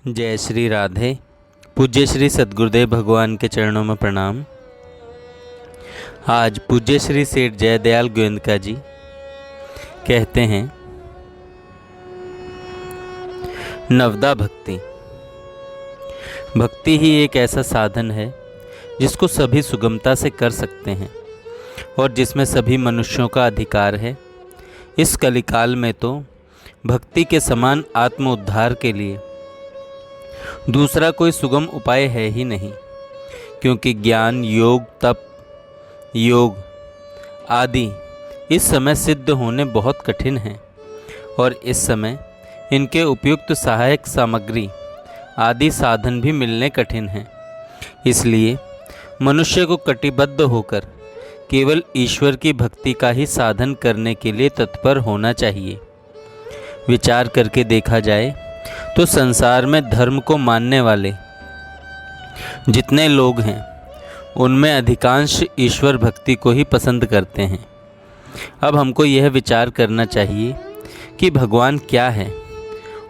जय श्री राधे। पूज्य श्री सद्गुरुदेव भगवान के चरणों में प्रणाम। आज पूज्य श्री सेठ जयदयाल गोयंदका जी कहते हैं, नवदा भक्ति। भक्ति ही एक ऐसा साधन है जिसको सभी सुगमता से कर सकते हैं और जिसमें सभी मनुष्यों का अधिकार है। इस कलिकाल में तो भक्ति के समान आत्म उद्धार के लिए दूसरा कोई सुगम उपाय है ही नहीं, क्योंकि ज्ञान, योग, तप, योग आदि इस समय सिद्ध होने बहुत कठिन हैं और इस समय इनके उपयुक्त सहायक सामग्री आदि साधन भी मिलने कठिन हैं। इसलिए मनुष्य को कटिबद्ध होकर केवल ईश्वर की भक्ति का ही साधन करने के लिए तत्पर होना चाहिए। विचार करके देखा जाए तो संसार में धर्म को मानने वाले जितने लोग हैं उनमें अधिकांश ईश्वर भक्ति को ही पसंद करते हैं। अब हमको यह विचार करना चाहिए कि भगवान क्या है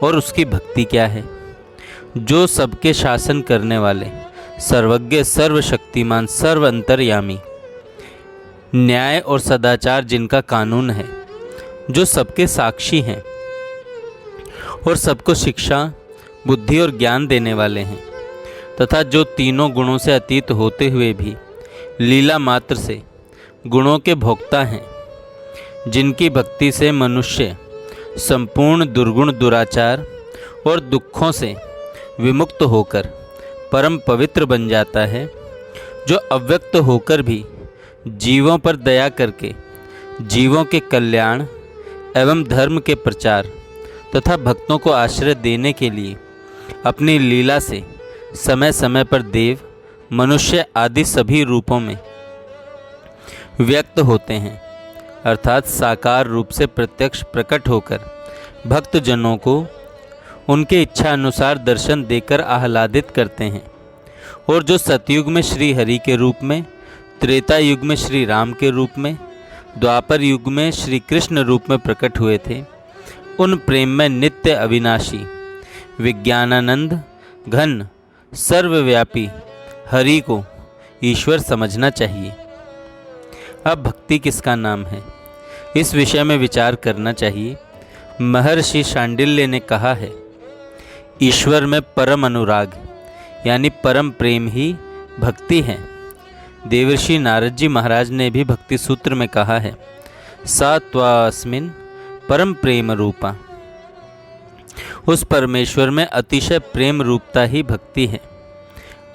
और उसकी भक्ति क्या है। जो सबके शासन करने वाले, सर्वज्ञ, सर्वशक्तिमान, सर्व अंतर्यामी, न्याय और सदाचार जिनका कानून है, जो सबके साक्षी हैं और सबको शिक्षा, बुद्धि और ज्ञान देने वाले हैं, तथा जो तीनों गुणों से अतीत होते हुए भी लीला मात्र से गुणों के भोक्ता हैं, जिनकी भक्ति से मनुष्य संपूर्ण दुर्गुण, दुराचार और दुखों से विमुक्त होकर परम पवित्र बन जाता है, जो अव्यक्त होकर भी जीवों पर दया करके जीवों के कल्याण एवं धर्म के प्रचार तथा भक्तों को आश्रय देने के लिए अपनी लीला से समय समय पर देव, मनुष्य आदि सभी रूपों में व्यक्त होते हैं, अर्थात साकार रूप से प्रत्यक्ष प्रकट होकर भक्तजनों को उनके इच्छा अनुसार दर्शन देकर आह्लादित करते हैं। और जो सतयुग में श्री हरि के रूप में, त्रेता युग में श्री राम के रूप में, द्वापर युग में श्री कृष्ण रूप में प्रकट हुए थे, उन प्रेम में नित्य अविनाशी, विज्ञानानंद घन, सर्वव्यापी हरि को ईश्वर समझना चाहिए। अब भक्ति किसका नाम है, इस विषय में विचार करना चाहिए। महर्षि शांडिल्य ने कहा है, ईश्वर में परम अनुराग यानी परम प्रेम ही भक्ति है। देवर्षि नारद जी महाराज ने भी भक्ति सूत्र में कहा है, सा त्वास्मिन् परम प्रेम रूपा। उस परमेश्वर में अतिशय प्रेम रूपता ही भक्ति है।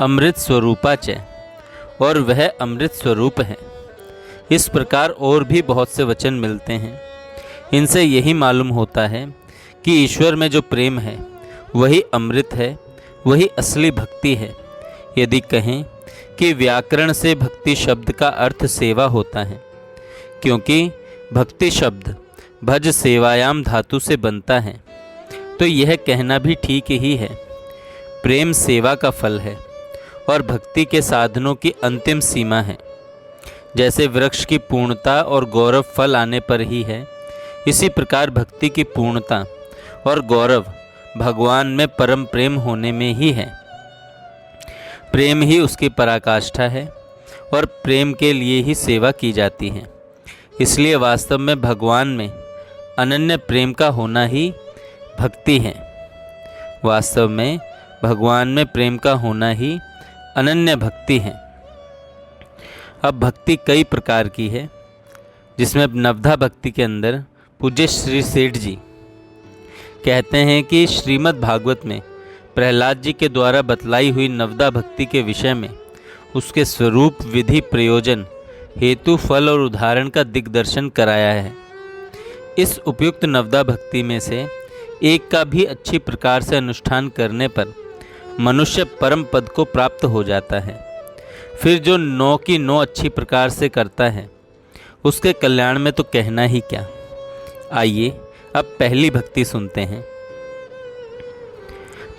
अमृत स्वरूपा च, और वह अमृत स्वरूप है। इस प्रकार और भी बहुत से वचन मिलते हैं। इनसे यही मालूम होता है कि ईश्वर में जो प्रेम है वही अमृत है, वही असली भक्ति है। यदि कहें कि व्याकरण से भक्ति शब्द का अर्थ सेवा होता है, क्योंकि भक्ति शब्द भज सेवायाम धातु से बनता है, तो यह कहना भी ठीक ही है। प्रेम सेवा का फल है और भक्ति के साधनों की अंतिम सीमा है। जैसे वृक्ष की पूर्णता और गौरव फल आने पर ही है, इसी प्रकार भक्ति की पूर्णता और गौरव भगवान में परम प्रेम होने में ही है। प्रेम ही उसकी पराकाष्ठा है और प्रेम के लिए ही सेवा की जाती है। इसलिए वास्तव में भगवान में अनन्य प्रेम का होना ही भक्ति है। वास्तव में भगवान में प्रेम का होना ही अनन्य भक्ति है। अब भक्ति कई प्रकार की है, जिसमें नवधा भक्ति के अंदर पूज्य श्री सेठ जी कहते हैं कि श्रीमद् भागवत में प्रहलाद जी के द्वारा बतलाई हुई नवदा भक्ति के विषय में उसके स्वरूप, विधि, प्रयोजन, हेतु, फल और उदाहरण का दिग्दर्शन कराया है। इस उपयुक्त नवदा भक्ति में से एक का भी अच्छी प्रकार से अनुष्ठान करने पर मनुष्य परम पद को प्राप्त हो जाता है। फिर जो 9 की 9 अच्छी प्रकार से करता है, उसके कल्याण में तो कहना ही क्या। आइए अब पहली भक्ति सुनते हैं।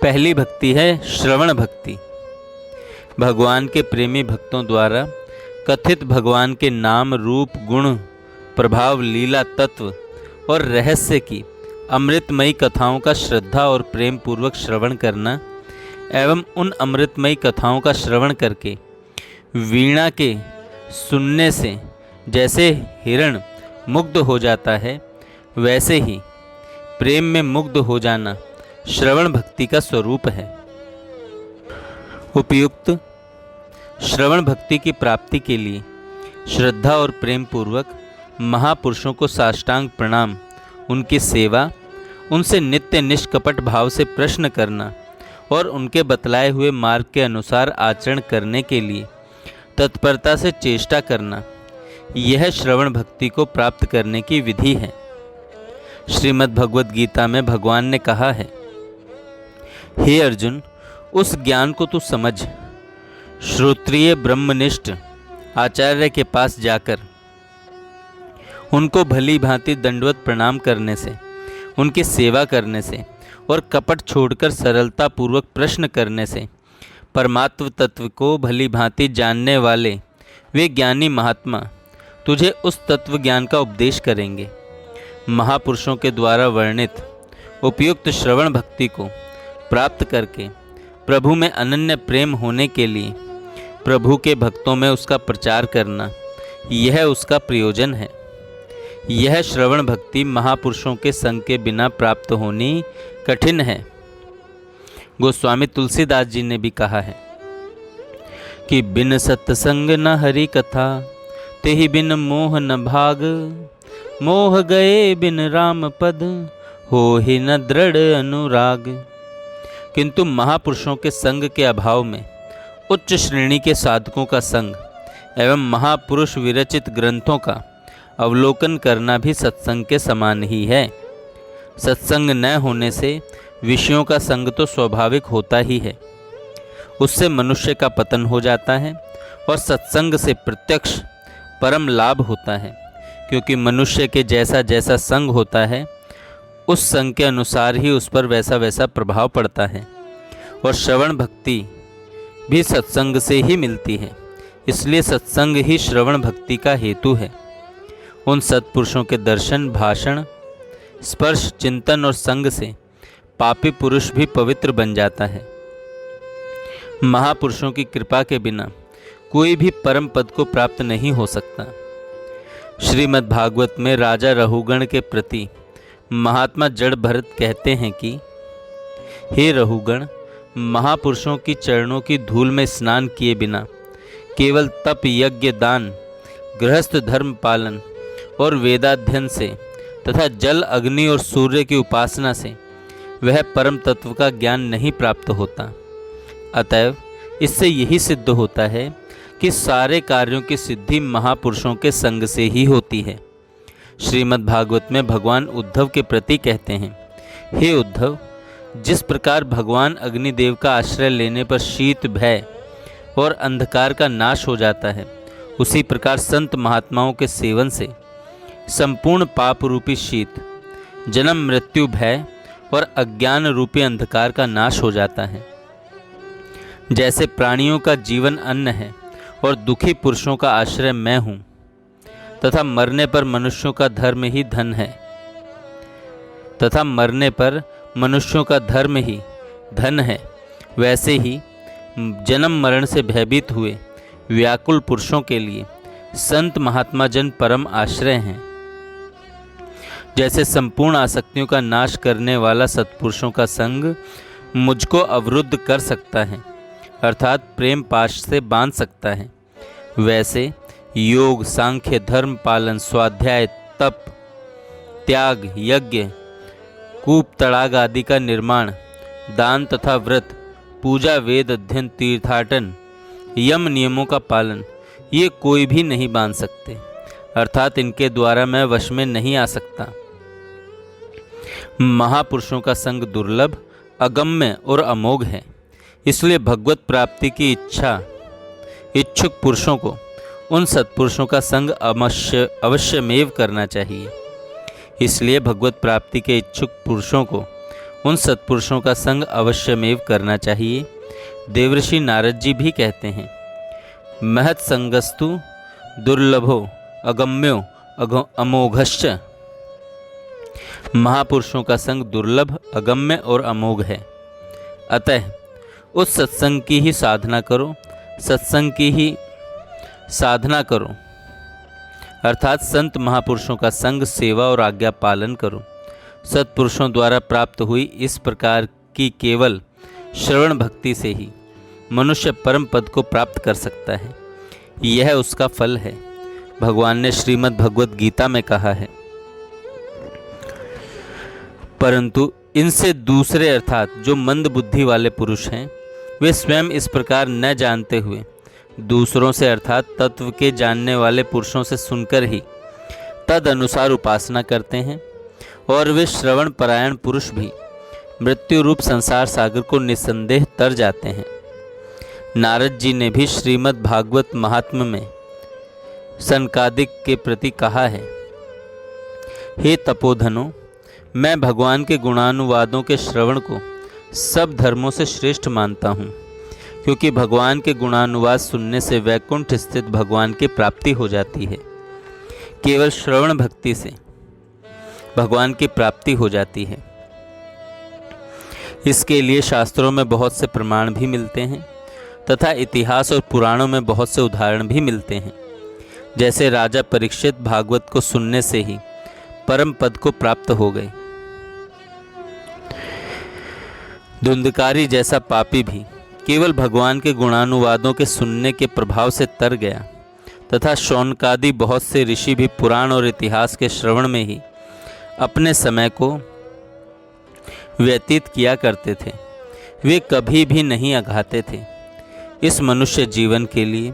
पहली भक्ति है श्रवण भक्ति। भगवान के प्रेमी भक्तों द्वारा कथित भगवान के नाम, रूप, गुण, प्रभाव, लीला, तत्व और रहस्य की अमृतमयी कथाओं का श्रद्धा और प्रेम पूर्वक श्रवण करना एवं उन अमृतमयी कथाओं का श्रवण करके वीणा के सुनने से जैसे हिरण मुग्ध हो जाता है, वैसे ही प्रेम में मुग्ध हो जाना श्रवण भक्ति का स्वरूप है। उपयुक्त श्रवण भक्ति की प्राप्ति के लिए श्रद्धा और प्रेम पूर्वक महापुरुषों को साष्टांग प्रणाम, उनकी सेवा, उनसे नित्य निष्कपट भाव से प्रश्न करना और उनके बतलाए हुए मार्ग के अनुसार आचरण करने के लिए तत्परता से चेष्टा करना, यह श्रवण भक्ति को प्राप्त करने की विधि है। श्रीमद् भगवद गीता में भगवान ने कहा है, हे अर्जुन, उस ज्ञान को तू समझ। श्रोत्रिय ब्रह्मनिष्ठ आचार्य के पास जाकर उनको भली भांति दंडवत प्रणाम करने से, उनकी सेवा करने से और कपट छोड़कर सरलता पूर्वक प्रश्न करने से परमात्म तत्व को भली भांति जानने वाले वे ज्ञानी महात्मा तुझे उस तत्व ज्ञान का उपदेश करेंगे। महापुरुषों के द्वारा वर्णित उपयुक्त श्रवण भक्ति को प्राप्त करके प्रभु में अनन्य प्रेम होने के लिए प्रभु के भक्तों में उसका प्रचार करना, यह उसका प्रयोजन है। यह श्रवण भक्ति महापुरुषों के संग के बिना प्राप्त होनी कठिन है। गोस्वामी तुलसीदास जी ने भी कहा है कि बिन सत्संग न हरि कथा, तेहि बिन मोह न भाग, मोह गए बिन राम पद, हो ही न दृढ़ अनुराग। किंतु महापुरुषों के संग के अभाव में उच्च श्रेणी के साधकों का संग एवं महापुरुष विरचित ग्रंथों का अवलोकन करना भी सत्संग के समान ही है। सत्संग न होने से विषयों का संग तो स्वाभाविक होता ही है, उससे मनुष्य का पतन हो जाता है और सत्संग से प्रत्यक्ष परम लाभ होता है, क्योंकि मनुष्य के जैसा जैसा संग होता है उस संग के अनुसार ही उस पर वैसा वैसा प्रभाव पड़ता है। और श्रवण भक्ति भी सत्संग से ही मिलती है, इसलिए सत्संग ही श्रवण भक्ति का हेतु है। उन सत्पुरुषों के दर्शन, भाषण, स्पर्श, चिंतन और संग से पापी पुरुष भी पवित्र बन जाता है। महापुरुषों की कृपा के बिना कोई भी परम पद को प्राप्त नहीं हो सकता। श्रीमद् भागवत में राजा रहुगण के प्रति महात्मा जड़ भरत कहते हैं कि हे रहुगण, महापुरुषों की चरणों की धूल में स्नान किए बिना केवल तप, यज्ञ, दान, गृहस्थ धर्म पालन और वेदाध्ययन से तथा जल, अग्नि और सूर्य की उपासना से वह परम तत्व का ज्ञान नहीं प्राप्त होता। अतएव इससे यही सिद्ध होता है कि सारे कार्यों की सिद्धि महापुरुषों के संग से ही होती है। श्रीमद् भागवत में भगवान उद्धव के प्रति कहते हैं, हे उद्धव, जिस प्रकार भगवान अग्निदेव का आश्रय लेने पर शीत, भय और अंधकार का नाश हो जाता है, उसी प्रकार संत महात्माओं के सेवन से संपूर्ण पाप रूपी शीत, जन्म, मृत्यु, भय और अज्ञान रूपी अंधकार का नाश हो जाता है। जैसे प्राणियों का जीवन अन्न है और दुखी पुरुषों का आश्रय मैं हूँ, तथा मरने पर मनुष्यों का धर्म ही धन है, तथा मरने पर मनुष्यों का धर्म ही धन है, वैसे ही जन्म मरण से भयभीत हुए व्याकुल पुरुषों के लिए संत महात्मा जन परम आश्रय हैं। जैसे संपूर्ण आसक्तियों का नाश करने वाला सत्पुरुषों का संग मुझको अवरुद्ध कर सकता है, अर्थात प्रेम पाश से बांध सकता है, वैसे योग, सांख्य, धर्म पालन, स्वाध्याय, तप, त्याग, यज्ञ, कूप, तड़ाग आदि का निर्माण, दान तथा व्रत, पूजा, वेद अध्ययन, तीर्थाटन, यम नियमों का पालन, ये कोई भी नहीं बांध सकते, अर्थात इनके द्वारा मैं वश में नहीं आ सकता। महापुरुषों का संग दुर्लभ, अगम्य और अमोघ है, इसलिए भगवत प्राप्ति की इच्छुक पुरुषों को उन सत्पुरुषों का संग अवश्यमेव करना चाहिए। इसलिए भगवत प्राप्ति के इच्छुक पुरुषों को उन सत्पुरुषों का संग अवश्यमेव करना चाहिए। देवर्षि नारद जी भी कहते हैं, महत् संगस्तु दुर्लभो अगम्यो अमोघश्च। महापुरुषों का संग दुर्लभ, अगम्य और अमोघ है। अतः उस सत्संग की ही साधना करो, सत्संग की ही साधना करो, अर्थात संत महापुरुषों का संग, सेवा और आज्ञा पालन करो। सत्पुरुषों द्वारा प्राप्त हुई इस प्रकार की केवल श्रवण भक्ति से ही मनुष्य परम पद को प्राप्त कर सकता है। यह उसका फल है। भगवान ने श्रीमद् भगवत गीता में कहा है, परंतु इनसे दूसरे अर्थात जो मंद बुद्धि वाले पुरुष हैं, वे स्वयं इस प्रकार न जानते हुए दूसरों से अर्थात तत्व के जानने वाले पुरुषों से सुनकर ही तद अनुसार उपासना करते हैं। और वे श्रवण परायण पुरुष भी मृत्यु रूप संसार सागर को निस्संदेह तर जाते हैं। नारद जी ने भी श्रीमद् भागवत महात्म्य में सनकादिक के प्रति कहा है, हे तपोधनो, मैं भगवान के गुणानुवादों के श्रवण को सब धर्मों से श्रेष्ठ मानता हूँ, क्योंकि भगवान के गुणानुवाद सुनने से वैकुंठ स्थित भगवान की प्राप्ति हो जाती है। केवल श्रवण भक्ति से भगवान की प्राप्ति हो जाती है। इसके लिए शास्त्रों में बहुत से प्रमाण भी मिलते हैं तथा इतिहास और पुराणों में बहुत से उदाहरण भी मिलते हैं। जैसे राजा परीक्षित भागवत को सुनने से ही परम पद को प्राप्त हो गए। धुंधकारी जैसा पापी भी केवल भगवान के गुणानुवादों के सुनने के प्रभाव से तर गया तथा शौनकादि बहुत से ऋषि भी पुराण और इतिहास के श्रवण में ही अपने समय को व्यतीत किया करते थे। वे कभी भी नहीं अघाते थे। इस मनुष्य जीवन के लिए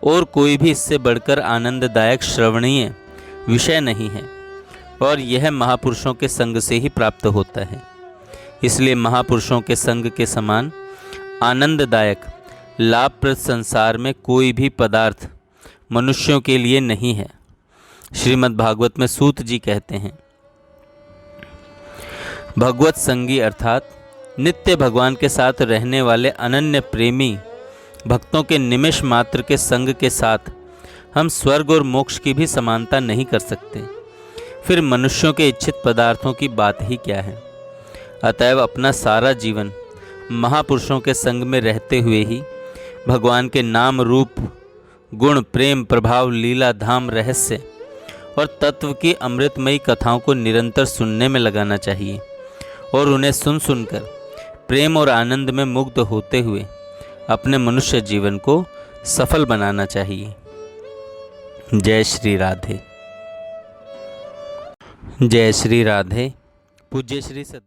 और कोई भी इससे बढ़कर आनंददायक श्रवणीय विषय नहीं है, और यह महापुरुषों के संग से ही प्राप्त होता है। इसलिए महापुरुषों के संग के समान आनंददायक लाभप्रद संसार में कोई भी पदार्थ मनुष्यों के लिए नहीं है। श्रीमद् भागवत में सूत जी कहते हैं, भगवत संगी अर्थात नित्य भगवान के साथ रहने वाले अनन्य प्रेमी भक्तों के निमिष मात्र के संग के साथ हम स्वर्ग और मोक्ष की भी समानता नहीं कर सकते। फिर मनुष्यों के इच्छित पदार्थों की बात ही क्या है। अतएव अपना सारा जीवन महापुरुषों के संग में रहते हुए ही भगवान के नाम, रूप, गुण, प्रेम, प्रभाव, लीला, धाम, रहस्य और तत्व की अमृतमयी कथाओं को निरंतर सुनने में लगाना चाहिए और उन्हें सुन सुनकर प्रेम और आनंद में मुग्ध होते हुए अपने मनुष्य जीवन को सफल बनाना चाहिए। जय श्री राधे। जय श्री राधे। पूज्य श्री सद्गुरु